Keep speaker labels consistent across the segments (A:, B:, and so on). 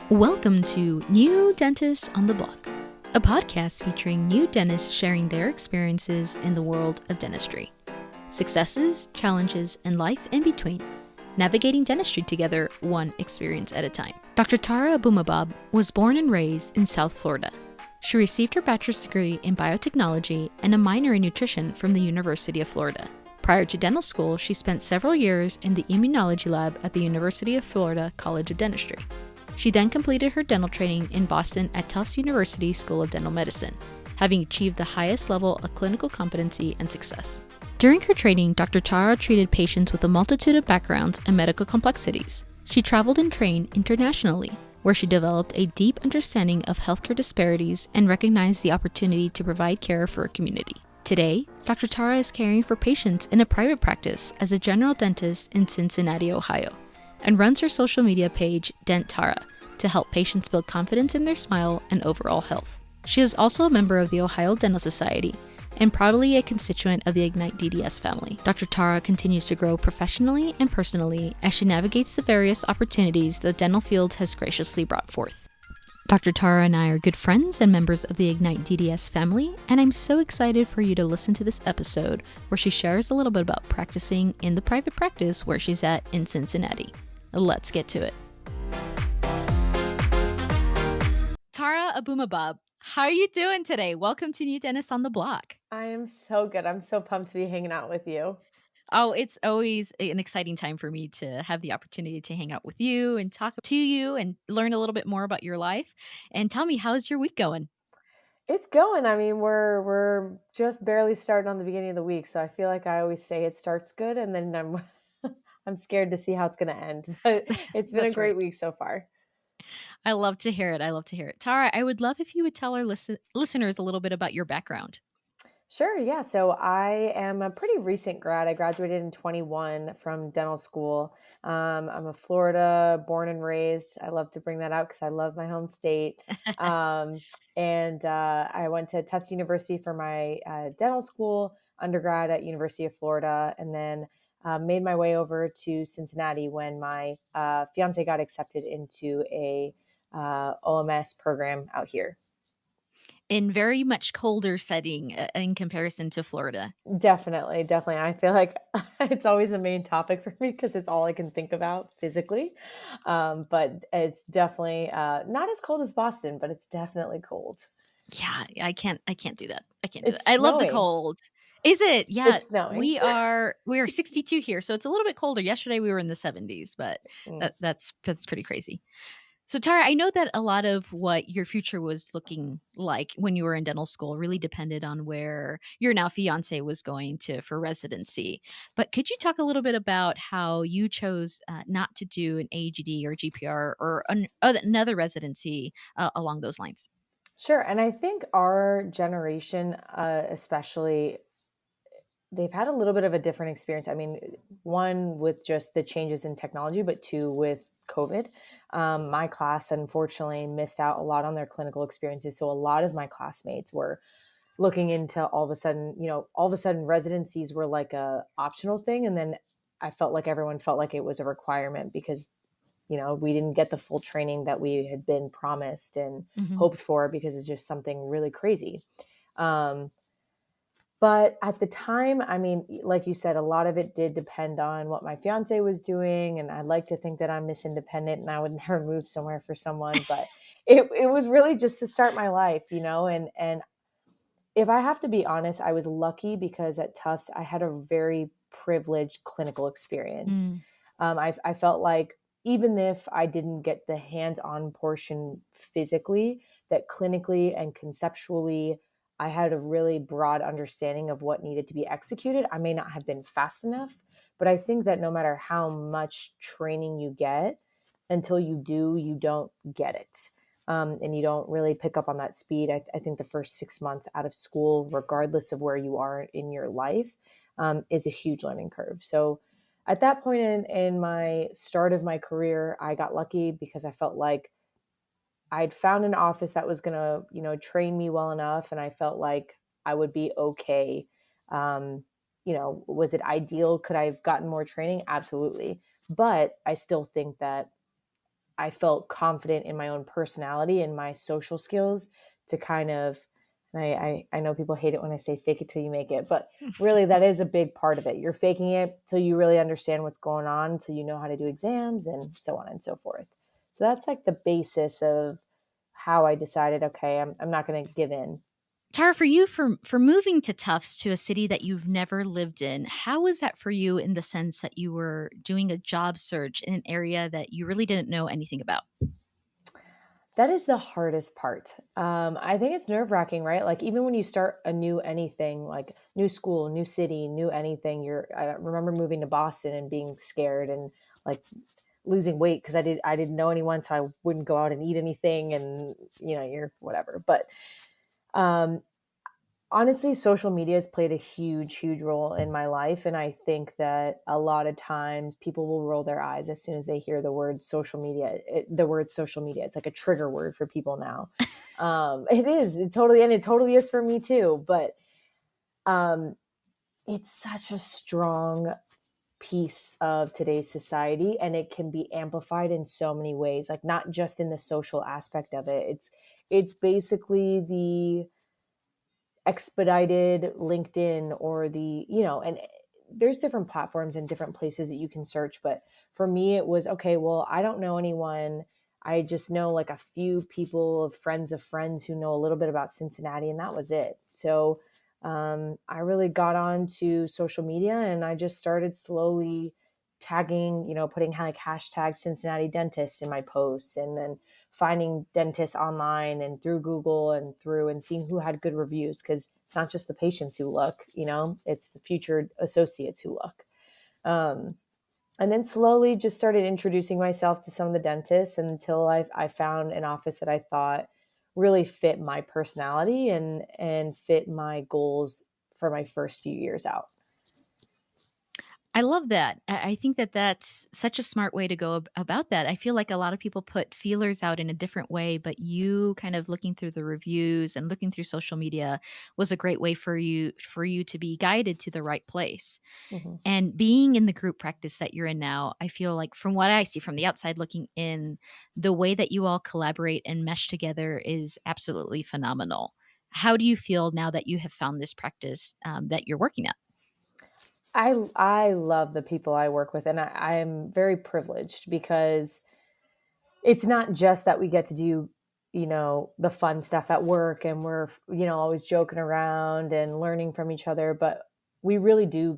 A: Welcome to New Dentists on the Block, a podcast featuring new dentists sharing their experiences in the world of dentistry. Successes, challenges, and life in between. Navigating dentistry together, one experience at a time. Dr. Tara Aboumahboub was born and raised in South Florida. She received her bachelor's degree in biotechnology and a minor in nutrition from the University of Florida. Prior to dental school, she spent several years in the immunology lab at the University of Florida College of Dentistry. She then completed her dental training in Boston at Tufts University School of Dental Medicine, having achieved the highest level of clinical competency and success. During her training, Dr. Tara treated patients with a multitude of backgrounds and medical complexities. She traveled and trained internationally, where she developed a deep understanding of healthcare disparities and recognized the opportunity to provide care for her community. Today, Dr. Tara is caring for patients in a private practice as a general dentist in Cincinnati, Ohio, and runs her social media page, Dent Tara, to help patients build confidence in their smile and overall health. She is also a member of the Ohio Dental Society and proudly a constituent of the IgniteDDS family. Dr. Tara continues to grow professionally and personally as she navigates the various opportunities the dental field has graciously brought forth. Dr. Tara and I are good friends and members of the IgniteDDS family, and I'm so excited for you to listen to this episode where she shares a little bit about practicing in the private practice where she's at in Cincinnati. Let's get to it. Tara Aboumahboub, how are you doing today? Welcome to New Dentists on the Block.
B: I am so good. I'm so pumped to be hanging out with you.
A: Oh, it's always an exciting time for me to have the opportunity to hang out with you and talk to you and learn a little bit more about your life. And tell me, how's your week going?
B: It's going. I mean, we're just barely starting on the beginning of the week, so I feel like I always say it starts good, and then I'm I'm scared to see how it's going to end. But it's been a
A: That's right.
B: great week so far.
A: I love to hear it. I love to hear it. Tara, I would love if you would tell our listeners a little bit about your background.
B: Sure, yeah. So I am a pretty recent grad. I graduated in 21 from dental school. I'm a Florida born and raised. I love to bring that out because I love my home state. And I went to Tufts University for my dental school, undergrad at University of Florida, and then made my way over to Cincinnati when my fiance got accepted into a OMS program out here.
A: In very much colder setting in comparison to Florida.
B: Definitely, definitely. I feel like it's always a main topic for me because it's all I can think about physically. But it's definitely not as cold as Boston, but it's definitely cold.
A: Yeah, I can't do that. I can't do that.
B: It's
A: I love the
B: snowing.
A: cold. Is it? Yeah,
B: It's snowing.
A: we are 62 here, so it's a little bit colder. Yesterday we were in the 70s, but
B: Mm.
A: that's pretty crazy. So Tara, I know that a lot of what your future was looking like when you were in dental school really depended on where your now fiance was going to for residency. But could you talk a little bit about how you chose not to do an AGD or GPR or another residency along those lines?
B: Sure. And I think our generation, especially, they've had a little bit of a different experience. I mean, one with just the changes in technology, but two with COVID. My class unfortunately missed out a lot on their clinical experiences. So a lot of my classmates were looking into all of a sudden residencies were like a optional thing. And then I felt like everyone felt like it was a requirement because, we didn't get the full training that we had been promised and
A: Mm-hmm.
B: hoped for because it's just something really crazy. Um, but at the time, I mean, like you said, a lot of it did depend on what my fiance was doing. And I'd like to think that I'm Miss Independent and I would never move somewhere for someone. But it was really just to start my life, and if I have to be honest, I was lucky because at Tufts, I had a very privileged clinical experience.
A: Mm.
B: I felt like even if I didn't get the hands-on portion physically, that clinically and conceptually, I had a really broad understanding of what needed to be executed. I may not have been fast enough, but I think that no matter how much training you get, until you do, you don't get it. And you don't really pick up on that speed. I think the first 6 months out of school, regardless of where you are in your life, is a huge learning curve. So at that point in my start of my career, I got lucky because I felt like I'd found an office that was going to, train me well enough. And I felt like I would be okay. Was it ideal? Could I have gotten more training? Absolutely. But I still think that I felt confident in my own personality and my social skills to kind of, and I know people hate it when I say fake it till you make it, but really that is a big part of it. You're faking it till you really understand what's going on, till you know how to do exams and so on and so forth. So that's like the basis of how I decided, okay, I'm not going to give in.
A: Tara, for you, for moving to Tufts, to a city that you've never lived in, how was that for you in the sense that you were doing a job search in an area that you really didn't know anything about?
B: That is the hardest part. I think it's nerve wracking, right? Like even when you start a new anything, like new school, new city, new anything. I remember moving to Boston and being scared and like losing weight because I didn't know anyone, so I wouldn't go out and eat anything, and you're whatever. But um, honestly, social media has played a huge role in my life. And I think that a lot of times people will roll their eyes as soon as they hear the word social media. The word social media, it's like a trigger word for people now. It is. And it totally is for me too. But um, it's such a strong piece of today's society, and it can be amplified in so many ways, like not just in the social aspect of it. It's basically the expedited LinkedIn or and there's different platforms and different places that you can search. But for me, it was, okay, well, I don't know anyone. I just know like a few people of friends who know a little bit about Cincinnati, and that was it. So I really got on to social media, and I just started slowly tagging, putting like hashtag Cincinnati dentist in my posts, and then finding dentists online and through Google and seeing who had good reviews. Cause it's not just the patients who look, it's the future associates who look. Um, and then slowly just started introducing myself to some of the dentists until I found an office that I thought really fit my personality and fit my goals for my first few years out.
A: I love that. I think that that's such a smart way to go about that. I feel like a lot of people put feelers out in a different way, but you kind of looking through the reviews and looking through social media was a great way for you to be guided to the right place.
B: Mm-hmm.
A: And being in the group practice that you're in now, I feel like from what I see from the outside looking in, the way that you all collaborate and mesh together is absolutely phenomenal. How do you feel now that you have found this practice that you're working at?
B: I love the people I work with, and I am very privileged because it's not just that we get to do, the fun stuff at work, and we're, always joking around and learning from each other, but we really do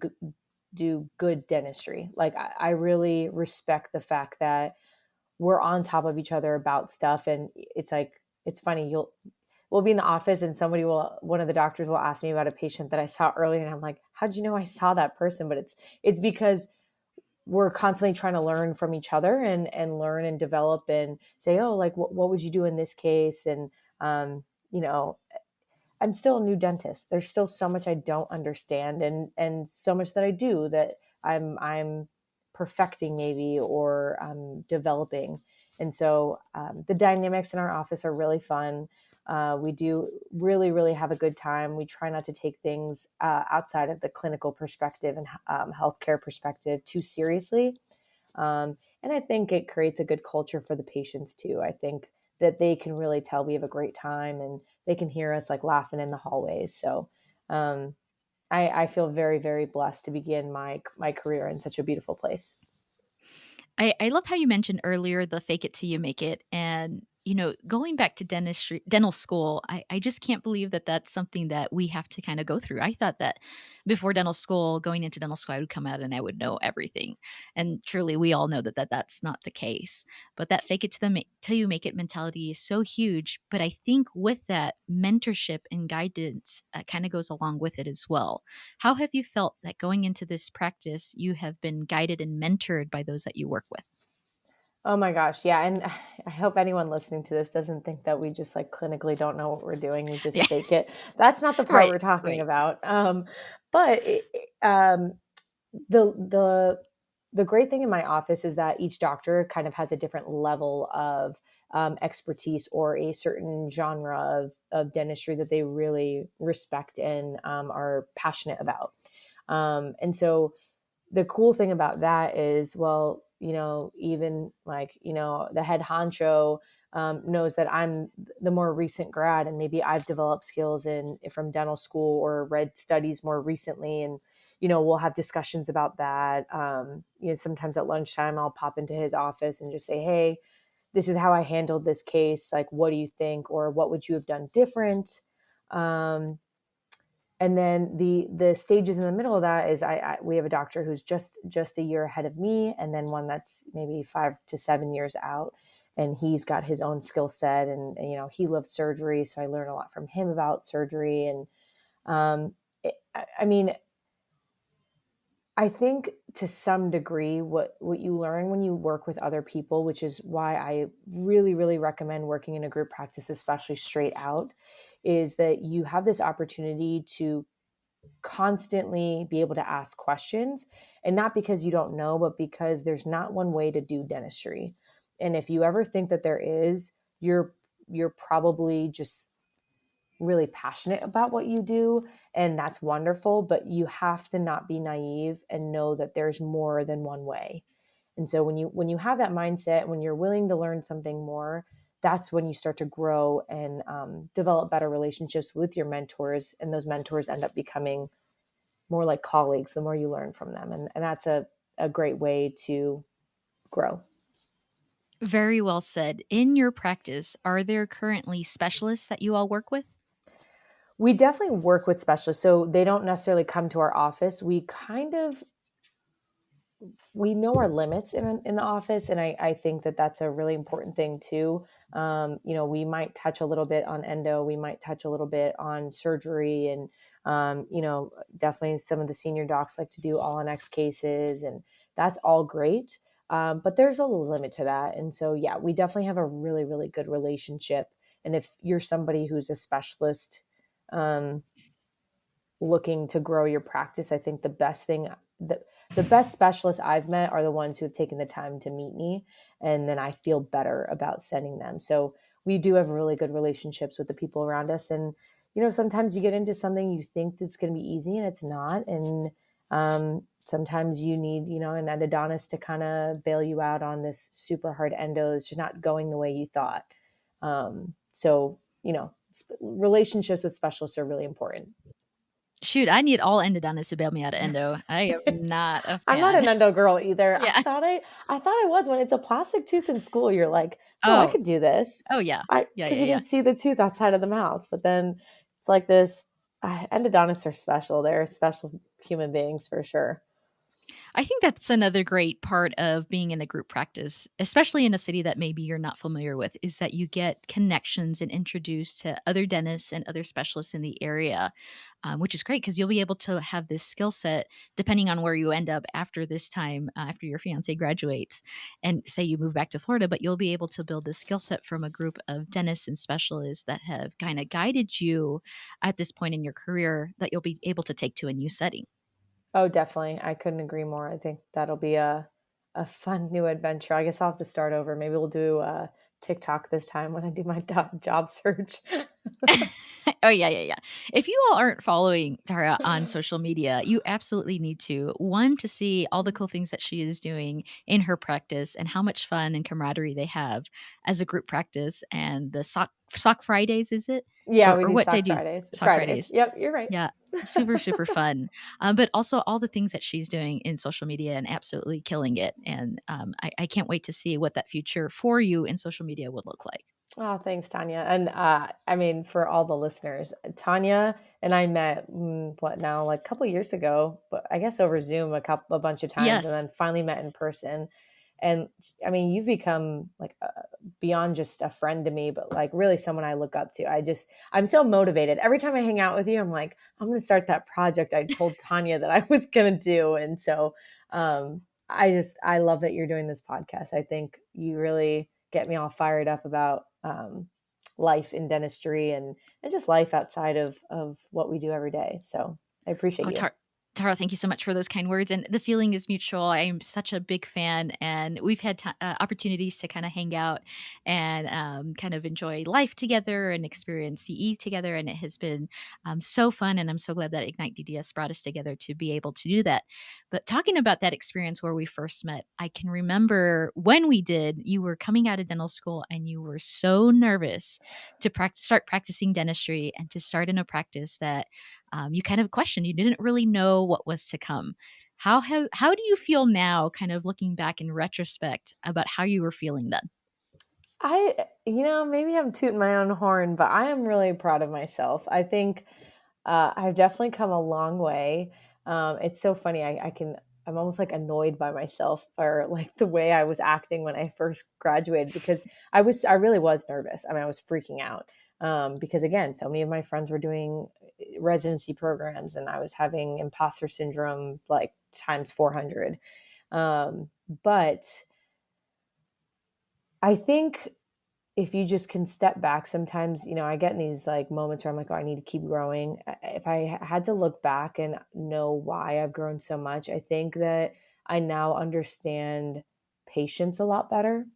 B: good dentistry. Like I really respect the fact that we're on top of each other about stuff. And it's like, it's funny. We'll be in the office and one of the doctors will ask me about a patient that I saw earlier. And I'm like, how did you know I saw that person? But it's because we're constantly trying to learn from each other and learn and develop and say, oh, like what would you do in this case? And, um, you know, I'm still a new dentist. There's still so much I don't understand, and so much that I do that I'm perfecting maybe, or developing. And so the dynamics in our office are really fun. We do really have a good time. We try not to take things outside of the clinical perspective and healthcare perspective too seriously. And I think it creates a good culture for the patients too. I think that they can really tell we have a great time, and they can hear us like laughing in the hallways. So um, I feel very blessed to begin my career in such a beautiful place.
A: I love how you mentioned earlier the fake it till you make it. And, going back to dental school, I just can't believe that that's something that we have to kind of go through. I thought that before going into dental school, I would come out and I would know everything. And truly, we all know that's not the case. But that fake it till you make it mentality is so huge. But I think with that, mentorship and guidance kind of goes along with it as well. How have you felt that going into this practice, you have been guided and mentored by those that you work with?
B: Oh my gosh. Yeah. And I hope anyone listening to this doesn't think that we just like clinically don't know what we're doing. We just
A: Yeah.
B: fake it. That's not the part
A: Right.
B: we're talking
A: Right.
B: about. But the, the, the great thing in my office is that each doctor kind of has a different level of expertise, or a certain genre of dentistry that they really respect and are passionate about. And so the cool thing about that is, well, even like, the head honcho knows that I'm the more recent grad, and maybe I've developed skills from dental school or read studies more recently. And, we'll have discussions about that. Sometimes at lunchtime, I'll pop into his office and just say, hey, this is how I handled this case. Like, what do you think? Or what would you have done different? And then the stages in the middle of that is we have a doctor who's just a year ahead of me, and then one that's maybe 5 to 7 years out, and he's got his own skill set, and he loves surgery, so I learn a lot from him about surgery. And I mean, I think to some degree what you learn when you work with other people, which is why I really, really recommend working in a group practice, especially straight out, is that you have this opportunity to constantly be able to ask questions, and not because you don't know, but because there's not one way to do dentistry. And if you ever think that there is, you're probably just really passionate about what you do, and that's wonderful, but you have to not be naive and know that there's more than one way. And so when you have that mindset, when you're willing to learn something more, that's when you start to grow and develop better relationships with your mentors, and those mentors end up becoming more like colleagues the more you learn from them. And that's a great way to grow.
A: Very well said. In your practice, are there currently specialists that you all work with?
B: We definitely work with specialists. So they don't necessarily come to our office. We know our limits in the office. And I think that that's a really important thing too. We might touch a little bit on endo, we might touch a little bit on surgery, and, definitely some of the senior docs like to do all on X cases, and that's all great. But there's a limit to that. And so, yeah, we definitely have a really, really good relationship. And if you're somebody who's a specialist, um, looking to grow your practice, I think the best specialists I've met are the ones who have taken the time to meet me, and then I feel better about sending them. So we do have really good relationships with the people around us. And sometimes you get into something you think that's going to be easy, and it's not. And sometimes you need an endodontist to kind of bail you out on this super hard endo that's just not going the way you thought. So relationships with specialists are really important.
A: Shoot, I need all endodontists to bail me out of endo. I am not a
B: I'm not an
A: fan.
B: endo girl either. I
A: Yeah.
B: thought I was. When it's a plastic tooth in school, you're like, oh, I
A: Oh.
B: could do this.
A: Oh, yeah.
B: I
A: Yeah,
B: Because
A: yeah,
B: you
A: yeah.
B: can see the tooth outside of the mouth. But then it's like this. Endodontists are special. They're special human beings for sure.
A: I think that's another great part of being in a group practice, especially in a city that maybe you're not familiar with, is that you get connections and introduced to other dentists and other specialists in the area, which is great because you'll be able to have this skill set depending on where you end up after this time, after your fiance graduates, and say you move back to Florida, but you'll be able to build this skill set from a group of dentists and specialists that have kind of guided you at this point in your career that you'll be able to take to a new setting.
B: Oh, definitely. I couldn't agree more. I think that'll be a fun new adventure. I guess I'll have to start over. Maybe we'll do TikTok this time when I do my job search.
A: Oh, yeah, yeah, yeah. If you all aren't following Tara on social media, you absolutely need to. One, to see all the cool things that she is doing in her practice and how much fun and camaraderie they have as a group practice. And the sock Fridays, is it?
B: Yeah, we
A: Or
B: do
A: what day
B: sock
A: do you
B: Fridays.
A: sock
B: Fridays.
A: Fridays?
B: Yep, you're right.
A: Yeah, super, super fun. But also all the things that she's doing in social media and absolutely killing it. And I can't wait to see what that future for you in social media would look like.
B: Oh, thanks, Tanya. And I mean, for all the listeners, Tanya and I met what now, like a couple years ago, but I guess over Zoom a bunch of times, and
A: Yes.
B: then finally met in person. And I mean, you've become like beyond just a friend to me, but like really someone I look up to. I'm so motivated every time I hang out with you. I'm like, I'm going to start that project I told Tanya that I was going to do. And so I love that you're doing this podcast. I think you really get me all fired up about life in dentistry, and just life outside of what we do every day. So I appreciate
A: Oh,
B: you.
A: Tara, thank you so much for those kind words. And the feeling is mutual. I'm such a big fan, and we've had opportunities to kind of hang out and kind of enjoy life together and experience CE together. And it has been so fun. And I'm so glad that IgniteDDS brought us together to be able to do that. But talking about that experience where we first met, I can remember when we did, you were coming out of dental school and you were so nervous to start practicing dentistry and to start in a practice that you kind of questioned. You didn't really know what was to come. How do you feel now, kind of looking back in retrospect about how you were feeling then?
B: Maybe I'm tooting my own horn, but I am really proud of myself. I think I've definitely come a long way. It's so funny. I'm almost like annoyed by myself for like the way I was acting when I first graduated, because I really was nervous. I mean, I was freaking out because again, so many of my friends were doing residency programs and I was having imposter syndrome like times 400. But I think if you just can step back sometimes, I get in these like moments where I'm like, oh, I need to keep growing. If I had to look back and know why I've grown so much, I think that I now understand patience a lot better.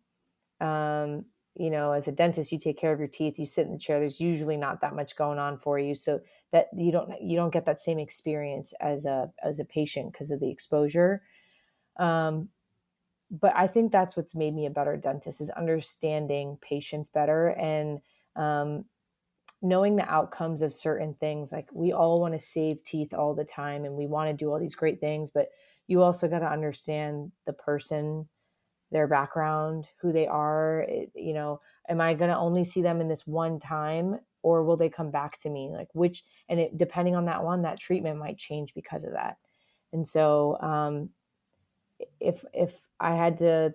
B: um, as a dentist, you take care of your teeth, you sit in the chair, there's usually not that much going on for you, so that you don't get that same experience as a patient because of the exposure. um, but I think that's what's made me a better dentist, is understanding patients better, and um, knowing the outcomes of certain things. Like, we all want to save teeth all the time and we want to do all these great things, but you also got to understand the person, their background, who they are. Am I going to only see them in this one time, or will they come back to me? Like, depending on that treatment might change because of that. And so, if I had to,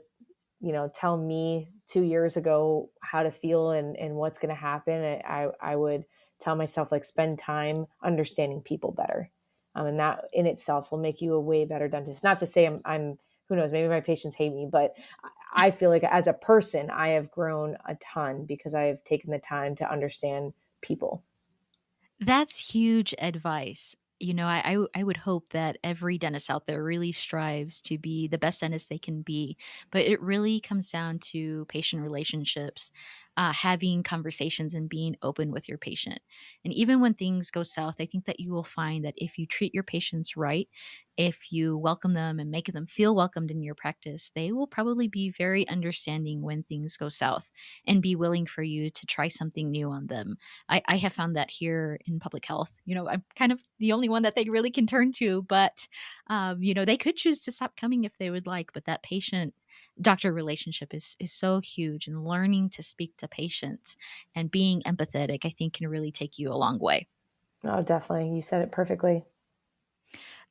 B: tell me 2 years ago how to feel and what's going to happen, I would tell myself, like, spend time understanding people better. And that in itself will make you a way better dentist. Not to say I'm who knows, maybe my patients hate me, but I feel like as a person, I have grown a ton because I have taken the time to understand people.
A: That's huge advice. I would hope that every dentist out there really strives to be the best dentist they can be, but it really comes down to patient relationships, having conversations and being open with your patient. And even when things go south, I think that you will find that if you treat your patients right, if you welcome them and make them feel welcomed in your practice, they will probably be very understanding when things go south and be willing for you to try something new on them. I have found that here in public health. I'm kind of the only one that they really can turn to, but they could choose to stop coming if they would like. But that patient doctor relationship is so huge, and learning to speak to patients and being empathetic, I think, can really take you a long way.
B: Oh, definitely. You said it perfectly.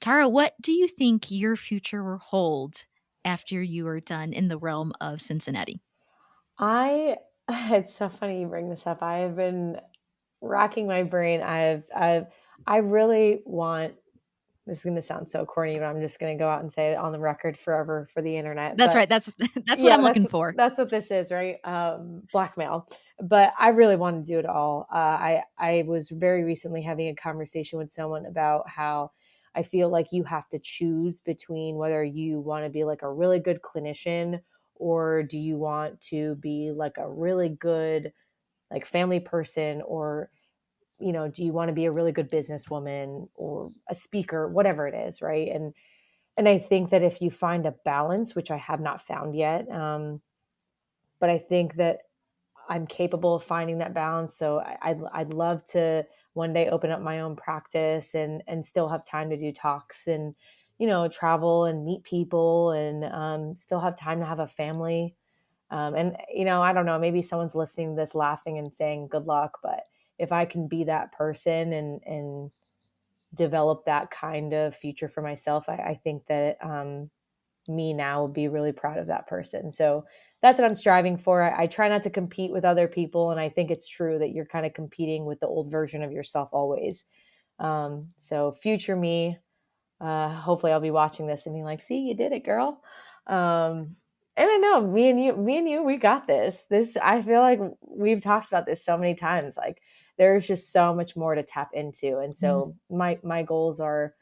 A: Tara, what do you think your future will hold after you are done in the realm of Cincinnati?
B: I It's so funny you bring this up. I have been racking my brain. I really want, this is going to sound so corny, but I'm just going to go out and say it on the record forever for the internet.
A: That's
B: But
A: right. That's what
B: yeah,
A: I'm looking for.
B: that's what this is, right? Blackmail. But I really want to do it all. I was very recently having a conversation with someone about how I feel like you have to choose between whether you want to be like a really good clinician, or do you want to be like a really good like family person, or do you want to be a really good businesswoman or a speaker, whatever it is, right? And I think that if you find a balance, which I have not found yet, but I think that I'm capable of finding that balance. So I'd love to one day open up my own practice and still have time to do talks and travel and meet people, and still have time to have a family. And I don't know, maybe someone's listening to this laughing and saying good luck, but if I can be that person and develop that kind of future for myself, I think that me now will be really proud of that person. So that's what I'm striving for. I try not to compete with other people. And I think it's true that you're kind of competing with the old version of yourself always. So future me, hopefully I'll be watching this and being like, see, you did it, girl. And I know me and you, we got this. I feel like we've talked about this so many times. Like, there's just so much more to tap into. And so my goals are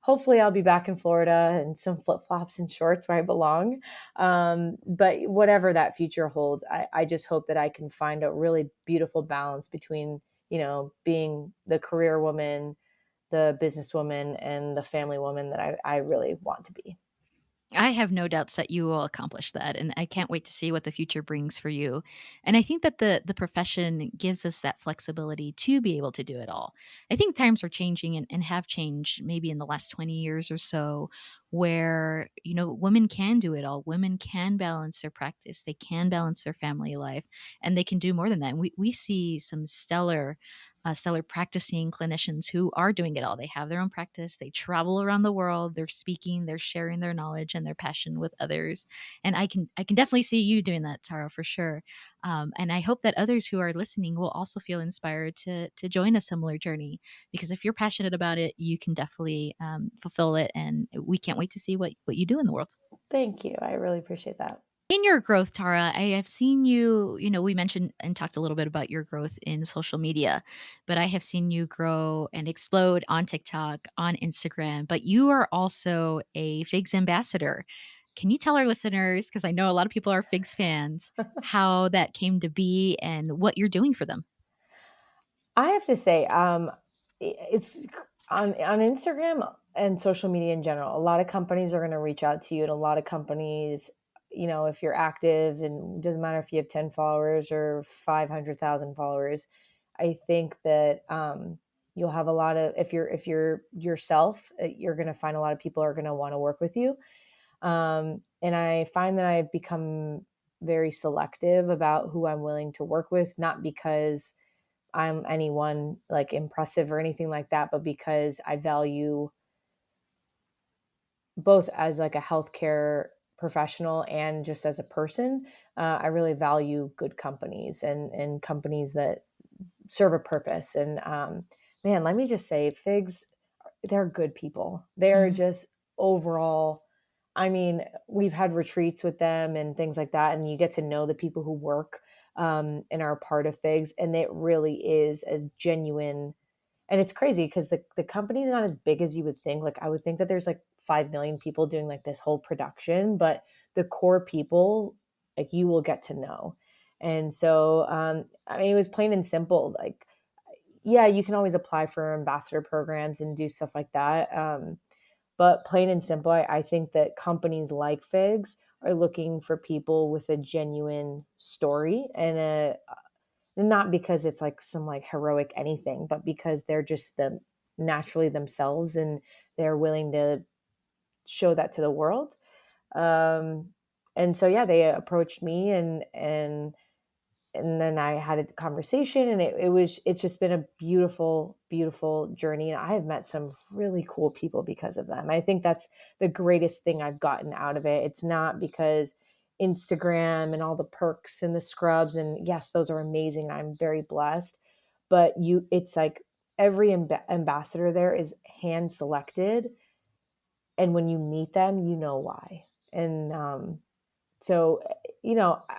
B: hopefully I'll be back in Florida and some flip flops and shorts where I belong. But whatever that future holds, I just hope that I can find a really beautiful balance between, being the career woman, the businesswoman, and the family woman that I really want to be.
A: I have no doubts that you will accomplish that, and I can't wait to see what the future brings for you. And I think that the profession gives us that flexibility to be able to do it all. I think times are changing and have changed maybe in the last 20 years or so, where women can do it all. Women can balance their practice, they can balance their family life, and they can do more than that. And we see some stellar practicing clinicians who are doing it all. They have their own practice, they travel around the world, they're speaking, they're sharing their knowledge and their passion with others. And I can definitely see you doing that, Tara, for sure. And I hope that others who are listening will also feel inspired to join a similar journey, because if you're passionate about it, you can definitely fulfill it. And we can't wait to see what you do in the world.
B: Thank you. I really appreciate that.
A: In your growth, Tara, I have seen you, we mentioned and talked a little bit about your growth in social media, but I have seen you grow and explode on TikTok, on Instagram, but you are also a Figs ambassador. Can you tell our listeners, because I know a lot of people are Figs fans, how that came to be and what you're doing for them?
B: I have to say, it's on Instagram and social media in general. A lot of companies are going to reach out to you, and a lot of companies, if you're active, and it doesn't matter if you have 10 followers or 500,000 followers. I think that you'll have a lot of if you're yourself, you're going to find a lot of people are going to want to work with you. And I find that I've become very selective about who I'm willing to work with, not because I'm anyone like impressive or anything like that, but because I value both as like a healthcare professional and just as a person. I really value good companies and companies that serve a purpose. And man, let me just say, Figs, they're good people. They're
A: Mhm.
B: just overall. I mean, we've had retreats with them and things like that, and you get to know the people who work and are a part of Figs, and it really is as genuine. And it's crazy because the company is not as big as you would think. Like I would think that there's like 5 million people doing like this whole production, but the core people, like you will get to know. And so, I mean, it was plain and simple. Like, yeah, you can always apply for ambassador programs and do stuff like that. But plain and simple, I think that companies like Figs are looking for people with a genuine story and not because it's like some like heroic anything, but because they're just the naturally themselves and they're willing to show that to the world. Um, and so yeah, they approached me and then I had a conversation and it's just been a beautiful, beautiful journey. And I have met some really cool people because of them. I think that's the greatest thing I've gotten out of it. It's not because Instagram and all the perks and the scrubs, and yes, those are amazing. I'm very blessed, but it's like every ambassador there is hand selected. And when you meet them, you know why. And, so,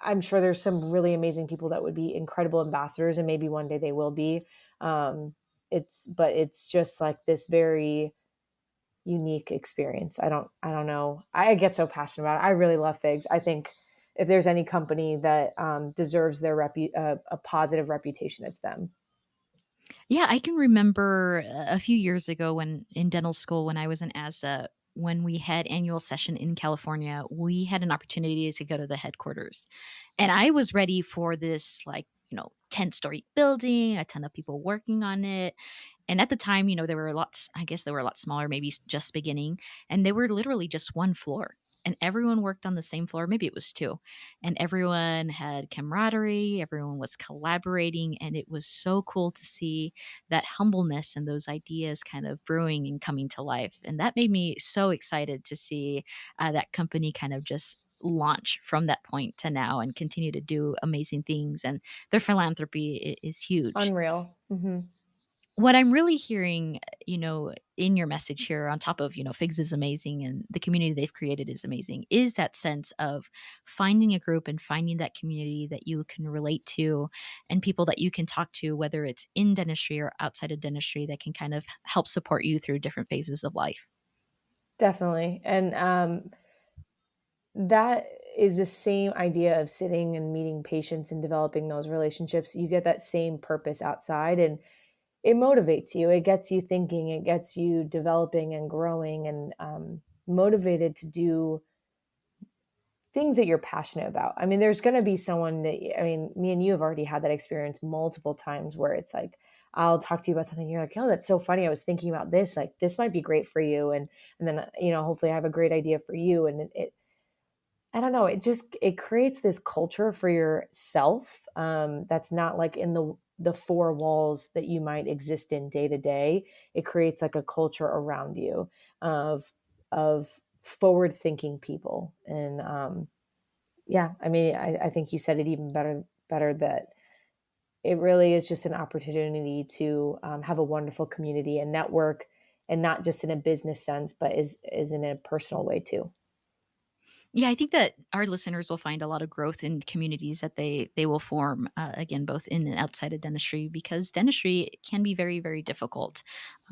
B: I'm sure there's some really amazing people that would be incredible ambassadors, and maybe one day they will be. Um, but it's just like this very unique experience. I don't know. I get so passionate about it. I really love Figs. I think if there's any company that deserves a positive reputation, it's them.
A: Yeah, I can remember a few years ago when in dental school, when I was an ASA, when we had annual session in California, we had an opportunity to go to the headquarters. And I was ready for this, like, 10-story building, a ton of people working on it. And at the time, there were lots, I guess they were a lot smaller, maybe just beginning. And they were literally just one floor. And everyone worked on the same floor. Maybe it was two. And everyone had camaraderie. Everyone was collaborating. And it was so cool to see that humbleness and those ideas kind of brewing and coming to life. And that made me so excited to see that company kind of just launch from that point to now and continue to do amazing things. And their philanthropy is huge.
B: Unreal.
A: What I'm really hearing, in your message here, on top of, Figs is amazing and the community they've created is amazing, is that sense of finding a group and finding that community that you can relate to and people that you can talk to, whether it's in dentistry or outside of dentistry, that can kind of help support you through different phases of life.
B: Definitely. And that is the same idea of sitting and meeting patients and developing those relationships. You get that same purpose outside, and it motivates you. It gets you thinking, it gets you developing and growing, and motivated to do things that you're passionate about. I mean, there's going to be someone that, I mean, me and you have already had that experience multiple times where it's like, I'll talk to you about something. You're like, oh, that's so funny. I was thinking about this. Like, this might be great for you. And then, hopefully I have a great idea for you. And I don't know. It creates this culture for yourself. That's not like in the four walls that you might exist in day to day. It creates like a culture around you of forward thinking people. And yeah, I mean, I think you said it even better that it really is just an opportunity to have a wonderful community and network, and not just in a business sense, but is in a personal way too.
A: Yeah, I think that our listeners will find a lot of growth in communities that they will form, again, both in and outside of dentistry, because dentistry can be very, very difficult.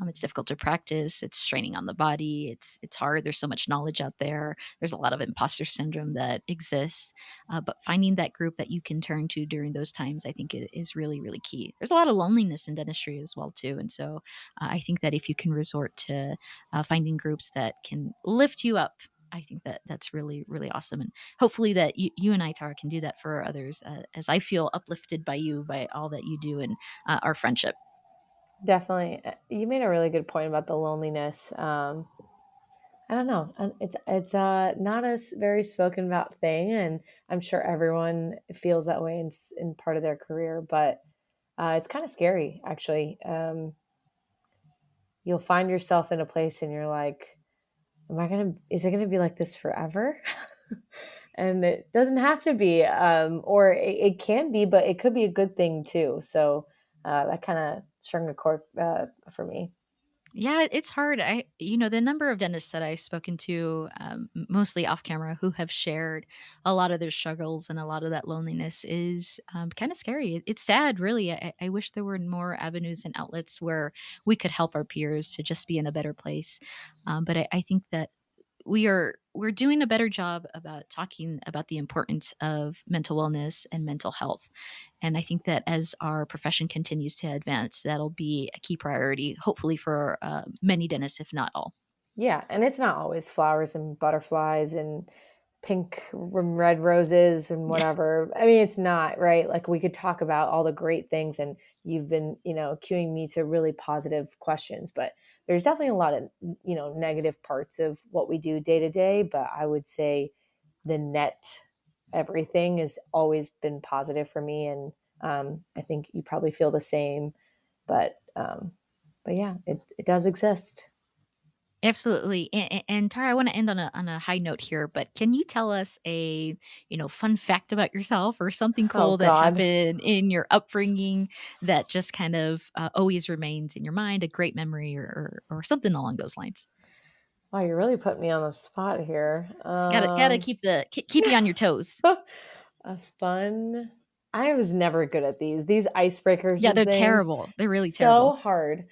A: It's difficult to practice. It's straining on the body. It's hard. There's so much knowledge out there. There's a lot of imposter syndrome that exists. But finding that group that you can turn to during those times, I think, is really, really key. There's a lot of loneliness in dentistry as well too, and so I think that if you can resort to finding groups that can lift you up, I think that that's really, really awesome. And hopefully that you and I, Tara, can do that for others, as I feel uplifted by you, by all that you do, and our friendship.
B: Definitely. You made a really good point about the loneliness. I don't know. It's not a very spoken about thing, and I'm sure everyone feels that way in part of their career. But it's kind of scary, actually. You'll find yourself in a place, and you're like, "Am I gonna? Is it gonna be like this forever?" And it doesn't have to be, or it can be, but it could be a good thing too. So that kind of strung a chord for me.
A: Yeah, it's hard. The number of dentists that I've spoken to, mostly off camera, who have shared a lot of their struggles and a lot of that loneliness is kind of scary. It's sad, really. I wish there were more avenues and outlets where we could help our peers to just be in a better place. But I think that we're doing a better job about talking about the importance of mental wellness and mental health, and I think that as our profession continues to advance, that'll be a key priority, hopefully for many dentists, if not all.
B: Yeah, and it's not always flowers and butterflies and pink and red roses and
A: Yeah,
B: whatever. I mean, it's not, right? Like we could talk about all the great things, and you've been, cueing me to really positive questions, but there's definitely a lot of, negative parts of what we do day to day, but I would say the net everything has always been positive for me, and I think you probably feel the same, but yeah, it does exist.
A: absolutely. And Tara, I want to end on a high note here, but can you tell us a fun fact about yourself, or something
B: Oh
A: cool that
B: God.
A: happened in your upbringing that just kind of always remains in your mind, a great memory, or something along those lines?
B: Wow, you're really putting me on the spot here.
A: Gotta keep you on your toes.
B: A fun. I was never good at these icebreakers
A: Yeah,
B: and
A: they're
B: things.
A: terrible. They're really
B: So
A: terrible.
B: hard.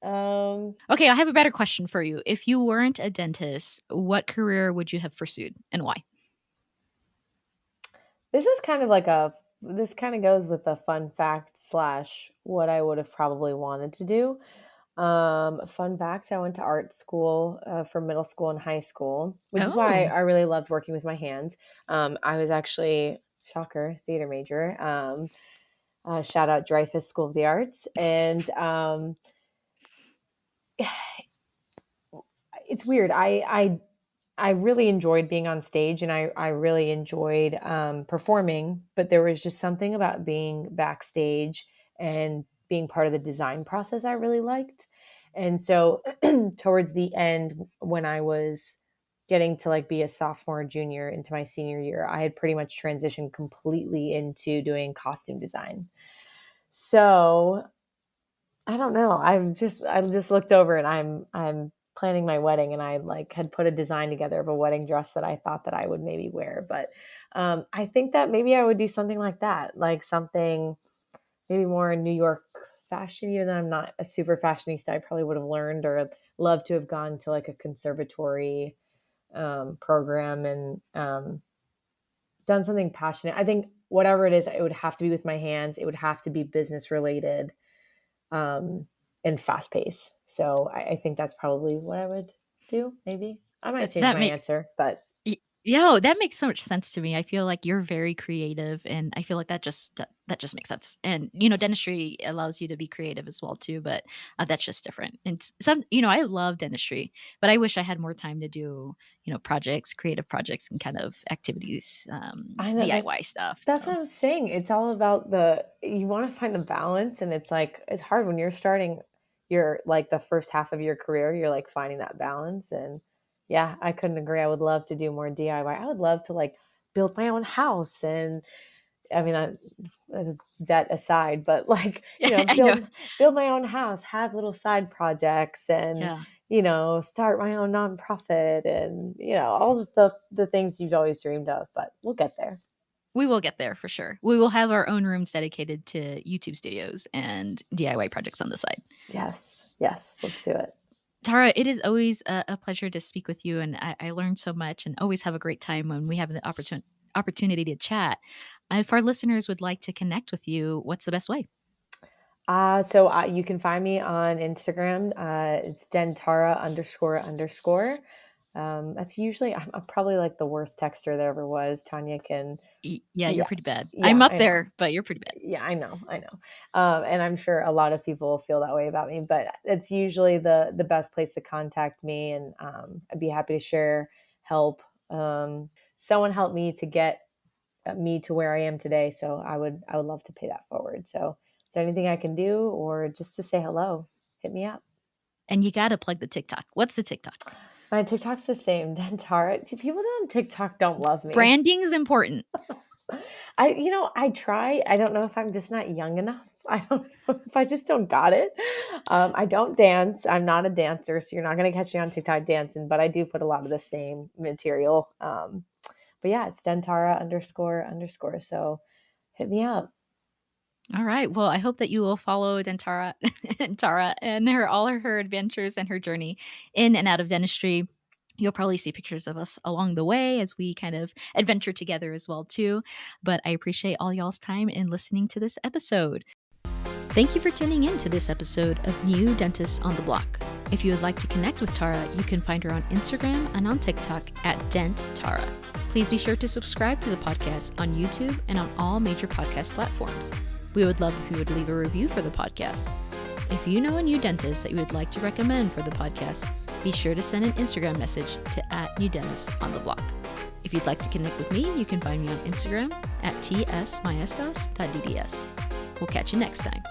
B: Um,
A: Okay, I have a better question for you. If you weren't a dentist, what career would you have pursued and why?
B: this is kind of like a. This kind of goes with a fun fact slash what I would have probably wanted to do. Fun fact: I went to art school for middle school and high school, which is why
A: Oh,
B: I really loved working with my hands. I was actually shocker theater major. Shout out Dreyfus School of the Arts, and it's weird. I really enjoyed being on stage, and I really enjoyed performing, but there was just something about being backstage and being part of the design process I really liked. And so towards the end, when I was getting to like be a sophomore, junior into my senior year, I had pretty much transitioned completely into doing costume design. So I don't know. I just looked over, and I'm planning my wedding, and I like had put a design together of a wedding dress that I thought that I would maybe wear. But I think that maybe I would do something like that, like something maybe more in New York fashion. Even though I'm not a super fashionista, I probably would have learned or love to have gone to like a conservatory program and done something passionate. I think whatever it is, it would have to be with my hands. It would have to be business related and fast paced. So I think that's probably what I would do. Maybe I might change
A: That
B: my answer, but
A: yeah, that makes so much sense to me. I feel like you're very creative, and I feel like that just makes sense. And dentistry allows you to be creative as well too, but that's just different. And I love dentistry, but I wish I had more time to do projects, creative projects, and kind of activities,
B: I know
A: DIY stuff.
B: that's
A: So
B: what I'm saying. It's all about you want to find the balance, and it's like, it's hard when you're starting your, like the first half of your career, you're like finding that balance. And yeah, I couldn't agree. I would love to do more DIY. I would love to like build my own house. And I mean, that aside, but like,
A: I know.
B: build my own house, have little side projects, and,
A: Yeah,
B: start my own nonprofit, and, all of the things you've always dreamed of, but we'll get there.
A: we will get there for sure. We will have our own rooms dedicated to YouTube studios and DIY projects on the side.
B: Yes. Yes. Let's do it.
A: Tara, it is always a pleasure to speak with you, and I learned so much and always have a great time when we have the opportunity to chat. If our listeners would like to connect with you, what's the best way?
B: So you can find me on Instagram. It's Dentara __. That's usually, I'm probably like the worst texter there ever was. Tanya can.
A: Yeah, you're pretty bad.
B: Yeah,
A: I'm up there, but you're pretty bad.
B: Yeah, I know. And I'm sure a lot of people feel that way about me, but it's usually the best place to contact me. And I'd be happy to share help. Someone helped me to get me to where I am today. So I would love to pay that forward. So is there anything I can do, or just to say hello, hit me up.
A: And you got to plug the TikTok. What's the TikTok?
B: My TikTok's the same. Dentara. People on TikTok don't love me.
A: Branding is important.
B: I try. I don't know if I'm just not young enough. I don't know if I just don't got it. I don't dance. I'm not a dancer, so you're not going to catch me on TikTok dancing, but I do put a lot of the same material. But yeah, it's Dentara __. So hit me up.
A: All right. Well, I hope that you will follow Tara and all her adventures and her journey in and out of dentistry. You'll probably see pictures of us along the way as we kind of adventure together as well too. But I appreciate all y'all's time in listening to this episode. Thank you for tuning in to this episode of New Dentists on the Block. If you would like to connect with Tara, you can find her on Instagram and on TikTok at DentTara. Please be sure to subscribe to the podcast on YouTube and on all major podcast platforms. We would love if you would leave a review for the podcast. If you know a new dentist that you would like to recommend for the podcast, be sure to send an Instagram message to @NewDentistOnTheBlock. If you'd like to connect with me, you can find me on Instagram at tsmaestas.dds. We'll catch you next time.